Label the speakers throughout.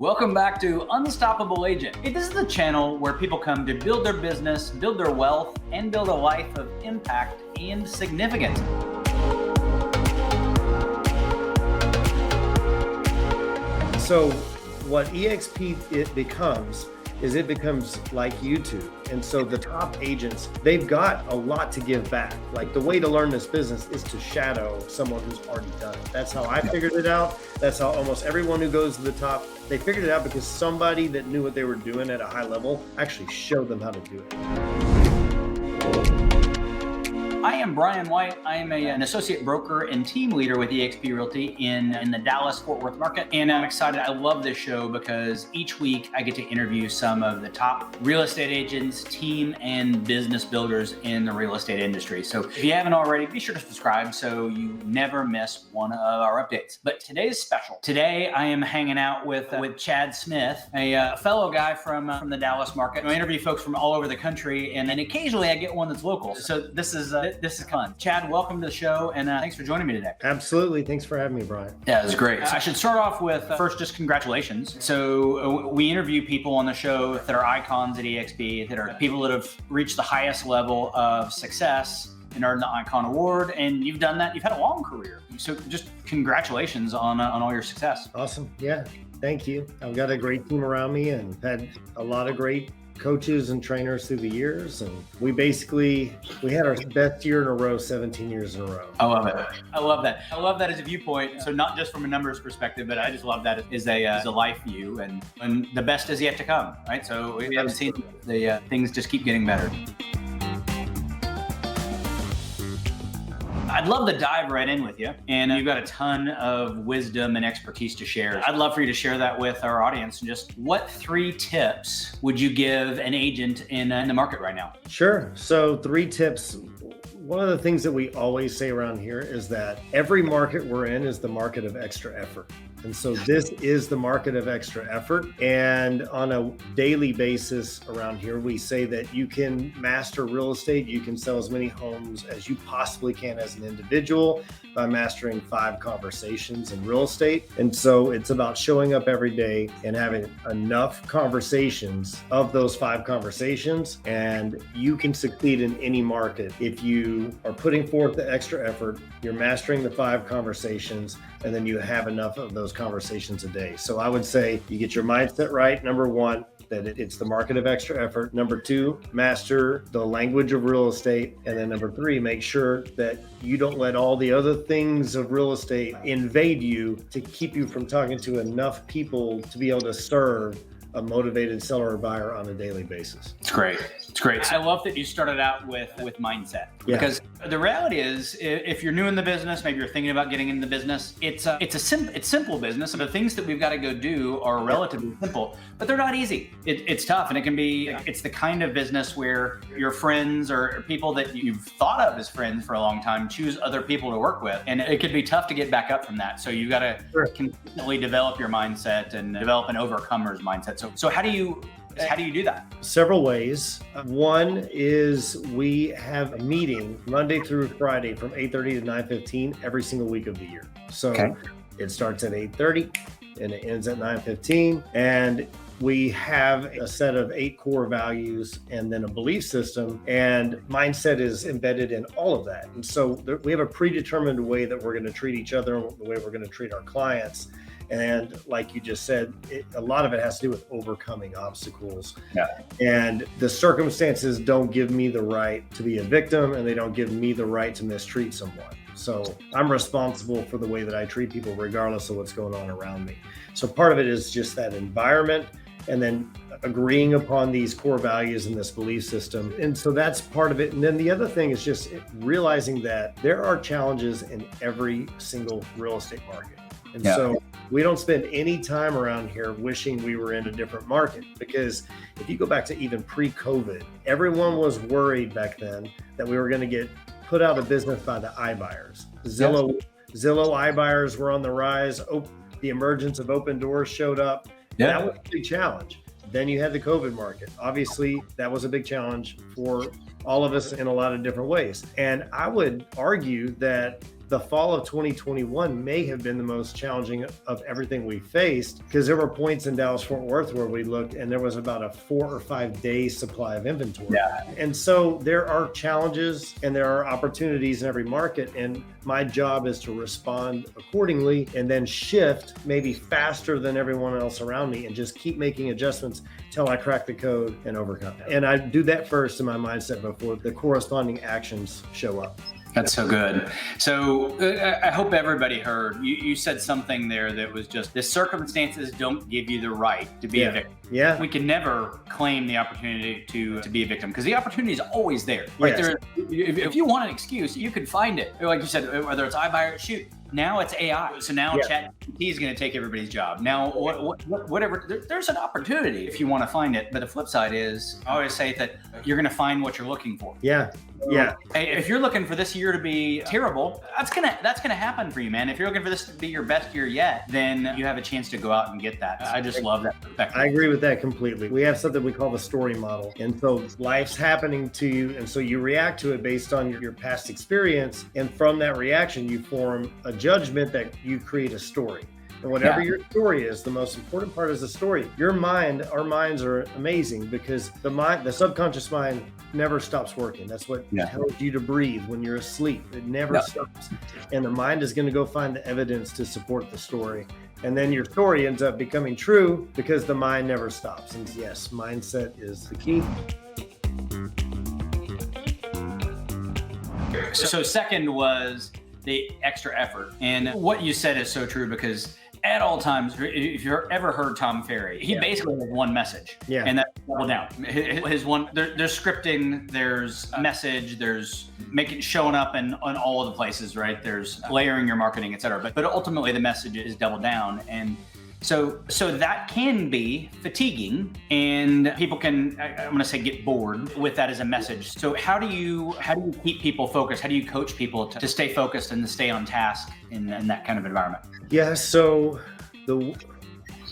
Speaker 1: Welcome back to Unstoppable Agent. This is the channel where people come to build their business, build their wealth, and build a life of impact and significance.
Speaker 2: So what eXp it becomes like YouTube. And so the top agents, they've got a lot to give back. Like the way to learn this business is to shadow someone who's already done it. That's how I figured it out. That's how almost everyone who goes to the top, they figured it out because somebody that knew what they were doing at a high level actually showed them how to do it.
Speaker 1: I am Brian White. I am an associate broker and team leader with eXp Realty in the Dallas-Fort Worth market. And I'm excited. I love this show because each week I get to interview some of the top real estate agents, team, and business builders in the real estate industry. So if you haven't already, be sure to subscribe so you never miss one of our updates. But today is special. Today I am hanging out with Chad Smith, a fellow guy from the Dallas market. I interview folks from all over the country, and then occasionally I get one that's local. So this is fun. Chad, welcome to the show, and thanks for joining me today.
Speaker 2: Absolutely. Thanks for having me, Brian.
Speaker 1: Yeah, it was great. I should start off with first, just congratulations. So we interview people on the show that are icons at eXp, that are people that have reached the highest level of success and earned the ICON Award, and you've done that. You've had a long career. So just congratulations on all your success.
Speaker 2: Awesome. Yeah, thank you. I've got a great team around me and had a lot of great coaches and trainers through the years, and we had our best year in a row 17 years in a row.
Speaker 1: I love it. I love that as a viewpoint. So not just from a numbers perspective, but I just love that as a life view, and the best is yet to come, right? So we haven't seen the things just keep getting better. I'd love to dive right in with you, and you've got a ton of wisdom and expertise to share. I'd love for you to share that with our audience. Just what 3 tips would you give an agent in the market right now?
Speaker 2: Sure. So 3 tips. One of the things that we always say around here is that every market we're in is the market of extra effort. And so this is the market of extra effort. And on a daily basis around here, we say that you can master real estate. You can sell as many homes as you possibly can as an individual by mastering 5 conversations in real estate. And so it's about showing up every day and having enough conversations of those 5 conversations. And you can succeed in any market if you are putting forth the extra effort, you're mastering the 5 conversations, and then you have enough of those conversations a day. So I would say you get your mindset right. Number 1, that it's the market of extra effort. Number 2, master the language of real estate. And then number 3, make sure that you don't let all the other things of real estate invade you to keep you from talking to enough people to be able to serve a motivated seller or buyer on a daily basis.
Speaker 1: It's great. It's great. I love that you started out with mindset, because the reality is, if you're new in the business, maybe you're thinking about getting into the business, it's simple business. And the things that we've got to go do are relatively simple, but they're not easy. It's tough, and it's the kind of business where your friends or people that you've thought of as friends for a long time choose other people to work with, and it could be tough to get back up from that. So you've got to consistently develop your mindset and develop an overcomer's mindset. So how do you do that?
Speaker 2: Several ways. One is we have a meeting Monday through Friday from 8:30 to 9:15 every single week of the year. So It starts at 8:30 and it ends at 9:15. And we have a set of 8 core values and then a belief system, and mindset is embedded in all of that. And so we have a predetermined way that we're going to treat each other, the way we're going to treat our clients. And like you just said, a lot of it has to do with overcoming obstacles.
Speaker 1: Yeah.
Speaker 2: And the circumstances don't give me the right to be a victim, and they don't give me the right to mistreat someone. So I'm responsible for the way that I treat people regardless of what's going on around me. So part of it is just that environment, and then agreeing upon these core values in this belief system. And so that's part of it. And then the other thing is just realizing that there are challenges in every single real estate market. And so we don't spend any time around here wishing we were in a different market, because if you go back to even pre-COVID, everyone was worried back then that we were going to get put out of business by the iBuyers. Zillow iBuyers were on the rise. The emergence of open doors showed up. That was a big challenge. Then you had the COVID market. Obviously, that was a big challenge for all of us in a lot of different ways. And I would argue that the fall of 2021 may have been the most challenging of everything we faced, because there were points in Dallas-Fort Worth where we looked and there was about a 4 or 5 day supply of inventory.
Speaker 1: Yeah.
Speaker 2: And so there are challenges and there are opportunities in every market. And my job is to respond accordingly and then shift maybe faster than everyone else around me and just keep making adjustments till I crack the code and overcome. And I do that first in my mindset before the corresponding actions show up.
Speaker 1: That's so good. So I hope everybody heard, you said something there that was just, the circumstances don't give you the right to be a victim.
Speaker 2: Yeah.
Speaker 1: We can never claim the opportunity to be a victim, because the opportunity is always there. Right?
Speaker 2: Yes.
Speaker 1: If you want an excuse, you can find it. Like you said, whether it's iBuyer, shoot. Now it's AI. So now ChatGPT is going to take everybody's job. Now, whatever, there's an opportunity if you want to find it. But the flip side is, I always say that you're going to find what you're looking for.
Speaker 2: Yeah. Yeah.
Speaker 1: If you're looking for this year to be terrible, that's gonna happen for you, man. If you're looking for this to be your best year yet, then you have a chance to go out and get that. I just love that perspective.
Speaker 2: I agree with that completely. We have something we call the story model. And so life's happening to you. And so you react to it based on your past experience. And from that reaction, you form a judgment that you create a story. And whatever your story is, the most important part is the story. Your mind, our minds are amazing, because the subconscious mind never stops working. That's what tells you to breathe when you're asleep. It never stops. And the mind is going to go find the evidence to support the story. And then your story ends up becoming true because the mind never stops. And yes, mindset is the key.
Speaker 1: So second was the extra effort. And what you said is so true, because at all times, if you've ever heard Tom Ferry, he basically has one message, and that's double down. His one, there's scripting, there's message, there's showing up on all of the places, right? There's layering your marketing, et cetera. But ultimately, the message is double down. And so that can be fatiguing, and people can, I'm going to say, get bored with that as a message. So how do you keep people focused? How do you coach people to stay focused and to stay on task in that kind of environment?
Speaker 2: Yeah, so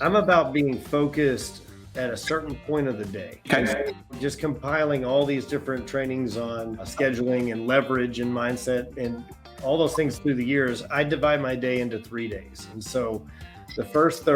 Speaker 2: I'm about being focused at a certain point of the day.
Speaker 1: Okay.
Speaker 2: Just compiling all these different trainings on scheduling and leverage and mindset and all those things through the years, I divide my day into 3 days. And so the first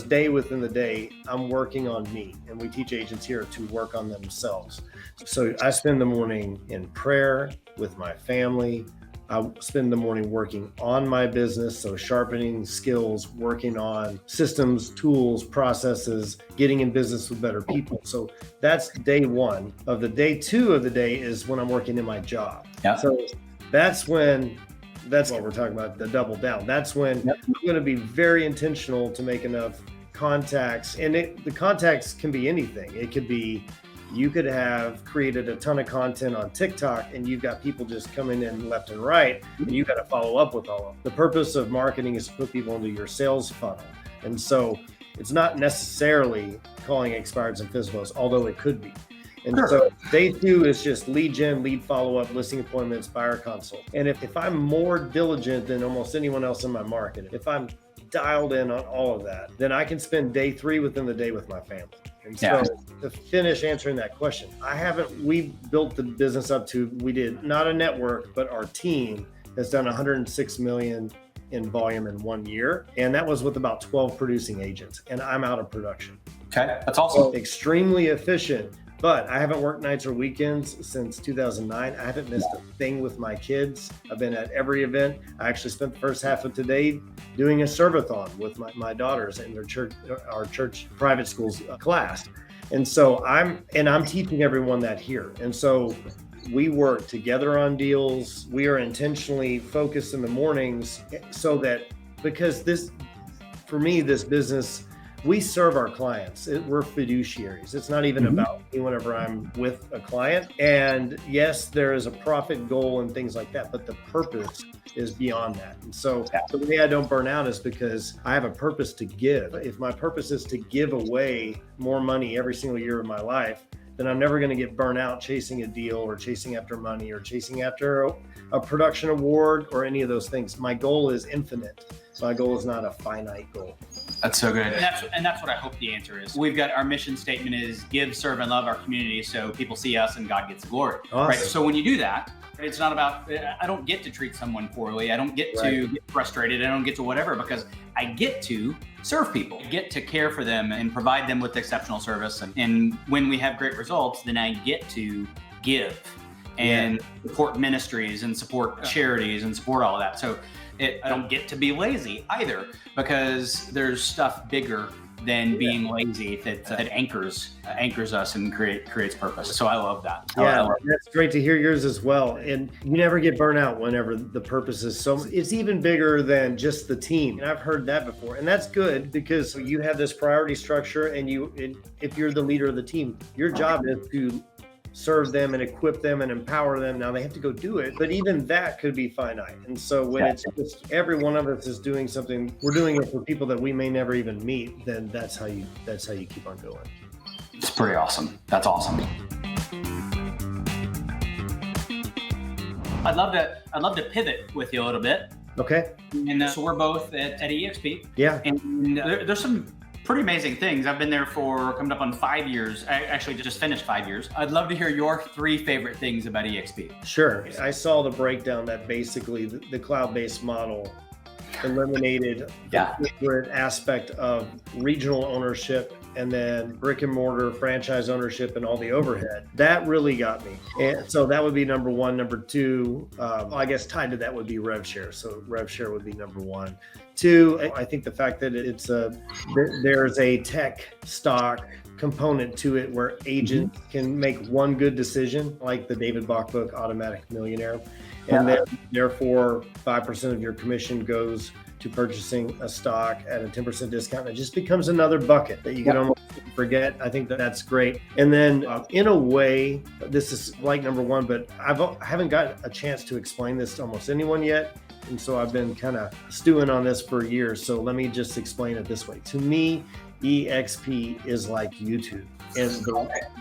Speaker 2: day within the day, I'm working on me, and we teach agents here to work on themselves. So I spend the morning in prayer with my family. I spend the morning working on my business, so sharpening skills, working on systems, tools, processes, getting in business with better people. So that's day one. Of the day two of the day is when I'm working in my job. Yeah. So that's what we're talking about, the double down. That's when I'm going to be very intentional to make enough contacts. And the contacts can be anything. It could be, you could have created a ton of content on TikTok and you've got people just coming in left and right, and you got to follow up with all of them. The purpose of marketing is to put people into your sales funnel. And so it's not necessarily calling expireds and FSBOs, although it could be. And so day two is just lead gen, lead follow-up, listing appointments, buyer consult. And if I'm more diligent than almost anyone else in my market, if I'm dialed in on all of that, then I can spend day three within the day with my family. And so to finish answering that question, we built the business up to, we did not a network, but our team has done 106 million in volume in 1 year. And that was with about 12 producing agents, and I'm out of production.
Speaker 1: Okay, that's awesome.
Speaker 2: So extremely efficient. But I haven't worked nights or weekends since 2009. I haven't missed a thing with my kids. I've been at every event. I actually spent the first half of today doing a serve-a-thon with my daughters in our church private schools class. And so I'm teaching everyone that here. And so we work together on deals. We are intentionally focused in the mornings so that, because for me, this business, we serve our clients. We're fiduciaries. It's not even about me whenever I'm with a client. And yes, there is a profit goal and things like that, but the purpose is beyond that. And so the way I don't burn out is because I have a purpose to give. If my purpose is to give away more money every single year of my life, then I'm never going to get burnt out chasing a deal or chasing after money or chasing after a production award or any of those things. My goal is infinite. My goal is not a finite goal.
Speaker 1: That's so good. And that's what I hope the answer is. We've got our mission statement is give, serve, and love our community so people see us and God gets the glory.
Speaker 2: Awesome.
Speaker 1: Right. So when you do that, It's not about, I don't get to treat someone poorly. I don't get to
Speaker 2: Right.
Speaker 1: get frustrated. I don't get to whatever, because I get to serve people, get to care for them and provide them with exceptional service. And when we have great results, then I get to give and support ministries and support charities and support all of that. So I don't get to be lazy either, because there's stuff bigger than being lazy that anchors us and creates purpose. So I love that.
Speaker 2: Yeah, that's great to hear yours as well. And you never get burnt out whenever the purpose is so, it's even bigger than just the team. And I've heard that before. And that's good, because you have this priority structure, and if you're the leader of the team, your job is to serve them and equip them and empower them. Now they have to go do it, but even that could be finite. And so when it's just every one of us is doing something, we're doing it for people that we may never even meet, then that's how you keep on going.
Speaker 1: It's pretty awesome. That's awesome. I'd love to pivot with you a little bit.
Speaker 2: Okay.
Speaker 1: And so we're both at eXp.
Speaker 2: Yeah.
Speaker 1: And there's some pretty amazing things. I've been there for coming up on 5 years. I actually just finished 5 years. I'd love to hear your 3 favorite things about eXp.
Speaker 2: Sure. I saw the breakdown that basically the cloud-based model eliminated the corporate aspect of regional ownership, and then brick and mortar franchise ownership and all the overhead. That really got me. And so that would be number one. Number two, I guess tied to that would be rev share. So rev share would be number 1. 2, I think the fact that there's a tech stock component to it where agents can make one good decision, like the David Bach book, Automatic Millionaire. And then therefore 5% of your commission goes to purchasing a stock at a 10% discount. It just becomes another bucket that you can almost forget. I think that's great. And then in a way, this is like number 1, but I haven't got a chance to explain this to almost anyone yet. And so I've been kind of stewing on this for years. So let me just explain it this way. To me, eXp is like YouTube. And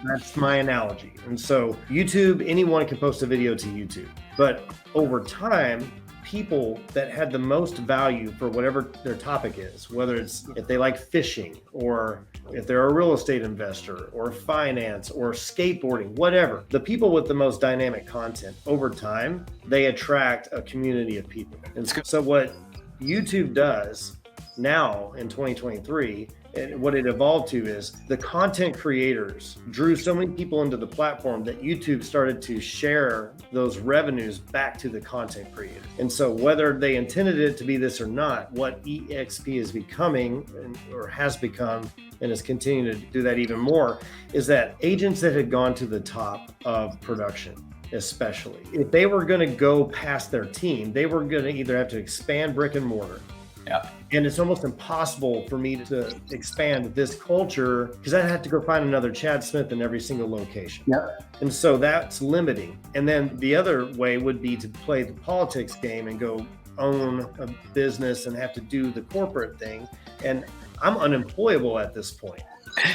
Speaker 2: that's my analogy. And so YouTube, anyone can post a video to YouTube. But over time, people that had the most value for whatever their topic is, whether it's if they like fishing, or if they're a real estate investor, or finance, or skateboarding, whatever, the people with the most dynamic content, over time, they attract a community of people. And so what YouTube does now in 2023, and what it evolved to, is the content creators drew so many people into the platform that YouTube started to share those revenues back to the content creator. And so whether they intended it to be this or not, what eXp is becoming, or has become, and is continuing to do that even more, is that agents that had gone to the top of production, especially, if they were going to go past their team, they were going to either have to expand brick and mortar.
Speaker 1: Yeah.
Speaker 2: And it's almost impossible for me to expand this culture, because I'd have to go find another Chad Smith in every single location.
Speaker 1: Yeah.
Speaker 2: And so that's limiting. And then the other way would be to play the politics game and go own a business and have to do the corporate thing. And I'm unemployable at this point.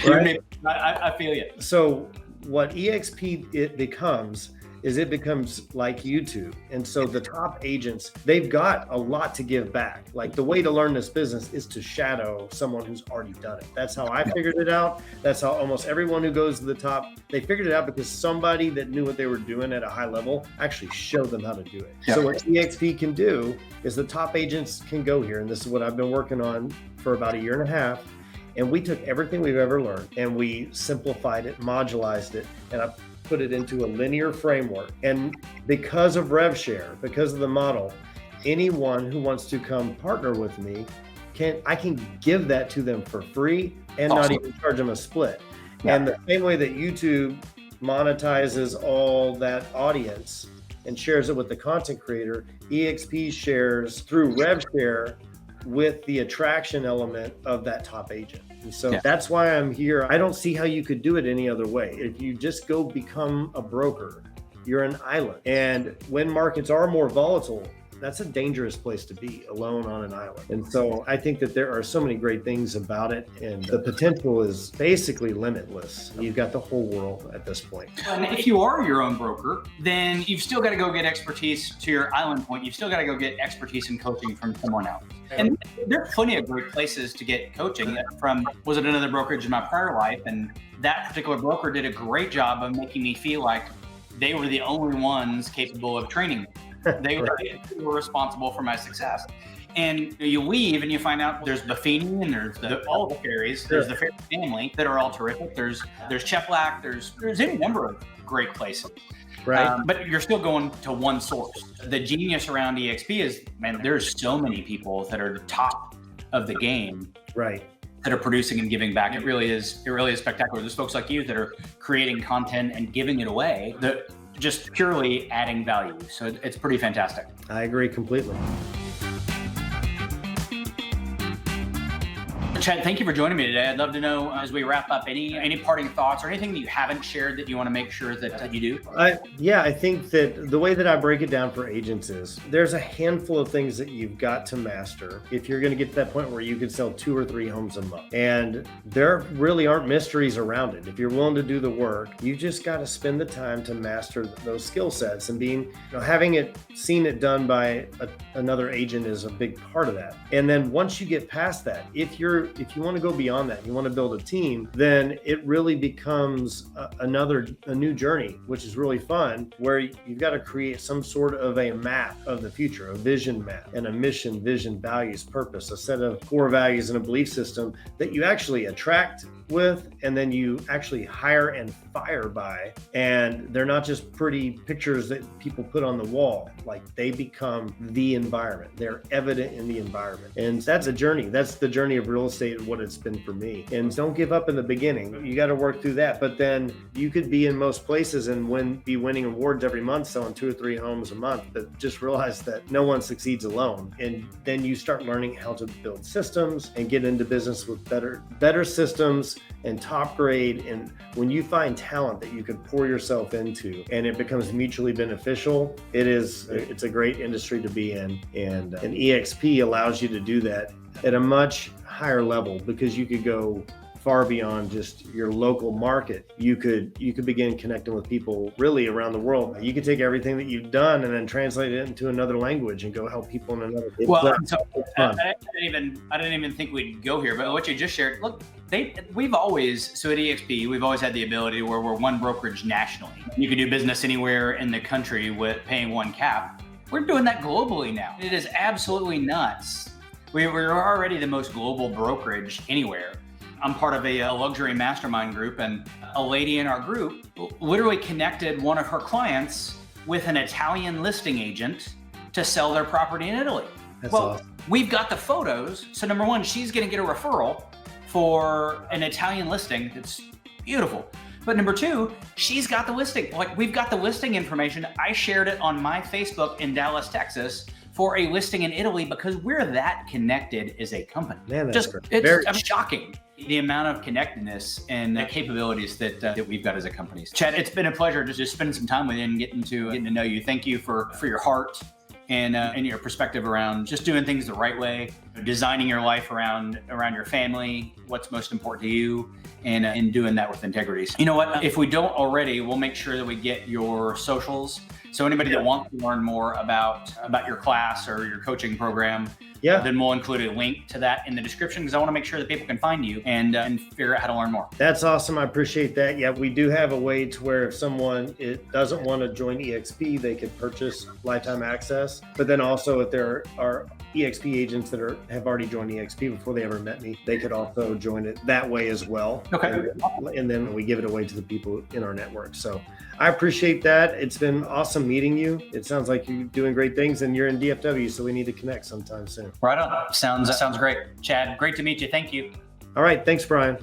Speaker 2: Right?
Speaker 1: I feel you.
Speaker 2: So what eXp becomes like YouTube. And so the top agents, they've got a lot to give back. Like, the way to learn this business is to shadow someone who's already done it. That's how I figured it out. That's how almost everyone who goes to the top, they figured it out because somebody that knew what they were doing at a high level actually showed them how to do it. So what eXp can do is the top agents can go here. And this is what I've been working on for about 1.5 years. And we took everything we've ever learned and we simplified it, modularized it, and I put it into a linear framework. And because of RevShare, because of the model, anyone who wants to come partner with me, I can give that to them for free and not even charge them a split. And the same way that YouTube monetizes all that audience and shares it with the content creator, eXp shares through RevShare with the attraction element of that top agent. And so that's why I'm here. I don't see how you could do it any other way. If you just go become a broker, you're an island. And when markets are more volatile, that's a dangerous place to be, alone on an island. And so I think that there are so many great things about it, and the potential is basically limitless. You've got the whole world at this point.
Speaker 1: And if you are your own broker, then you've still got to go get expertise, to your island point. You've still got to go get expertise and coaching from someone else. And there are plenty of great places to get coaching from. Was it another brokerage in my prior life? And that particular broker did a great job of making me feel like they were the only ones capable of training me. They were responsible for my success. And you leave and you find out there's Buffini and there's all the Ferries, there's the Ferry family that are all terrific. There's Cheplack, there's any number of great places.
Speaker 2: Right.
Speaker 1: But you're still going to one source. The genius around eXp is, man, there's so many people that are top of the game.
Speaker 2: Right.
Speaker 1: That are producing and giving back. It really is spectacular. There's folks like you that are creating content and giving it away, that just purely adding value. So it's pretty fantastic.
Speaker 2: I agree completely.
Speaker 1: Chad, thank you for joining me today. I'd love to know, as we wrap up, any parting thoughts or anything that you haven't shared that you want to make sure that you do?
Speaker 2: I think that the way that I break it down for agents is there's a handful of things that you've got to master if you're going to get to that point where you can sell 2 or 3 homes a month. And there really aren't mysteries around it. If you're willing to do the work, you just got to spend the time to master those skill sets, and having seen it done by another agent is a big part of that. And then once you get past that, if you want to go beyond that, you want to build a team, then it really becomes a new journey, which is really fun, where you've got to create some sort of a map of the future, a vision map, and a mission, vision, values, purpose, a set of core values and a belief system that you actually attract with, and then you actually hire and fire by. And they're not just pretty pictures that people put on the wall. Like, they become the environment. They're evident in the environment. And that's a journey. That's the journey of real estate and what it's been for me. And don't give up in the beginning. You got to work through that. But then you could be in most places and be winning awards every month, selling 2 or 3 homes a month. But just realize that no one succeeds alone. And then you start learning how to build systems and get into business with better systems and top grade. And when you find talent that you can pour yourself into and it becomes mutually beneficial, it's a great industry to be in. And an eXp allows you to do that at a much higher level, because you could go far beyond just your local market. You could begin connecting with people really around the world. You could take everything that you've done and then translate it into another language and go help people in another.
Speaker 1: Well, I didn't even think we'd go here, but what you just shared, look, at eXp, we've always had the ability where we're one brokerage nationally. You can do business anywhere in the country with paying one cap. We're doing that globally now. It is absolutely nuts. We're already the most global brokerage anywhere. I'm part of a luxury mastermind group, and a lady in our group literally connected one of her clients with an Italian listing agent to sell their property in Italy.
Speaker 2: That's awesome.
Speaker 1: We've got the photos. So number one, she's going to get a referral for an Italian listing that's beautiful. But number two, she's got the listing. Like, we've got the listing information. I shared it on my Facebook in Dallas, Texas, for a listing in Italy, because we're that connected as a company.
Speaker 2: Man, that's great.
Speaker 1: It's shocking, the amount of connectedness and the capabilities that we've got as a company. Chad, it's been a pleasure to just spend some time with you and getting to know you. Thank you for your heart and your perspective around just doing things the right way, designing your life around your family, what's most important to you, and doing that with integrity. You know what? If we don't already, we'll make sure that we get your socials. So anybody that wants to learn more about your class or your coaching program, then we'll include a link to that in the description, because I want to make sure that people can find you and figure out how to learn more.
Speaker 2: That's awesome. I appreciate that. Yeah, we do have a way to where if someone doesn't want to join eXp, they could purchase lifetime access. But then also, if there are eXp agents that have already joined eXp before they ever met me, they could also join it that way as well.
Speaker 1: Okay.
Speaker 2: And then we give it away to the people in our network. So I appreciate that. It's been awesome meeting you. It sounds like you're doing great things, and you're in DFW, so we need to connect sometime soon.
Speaker 1: Right on. Sounds great. Chad, great to meet you. Thank you.
Speaker 2: All right. Thanks, Brian.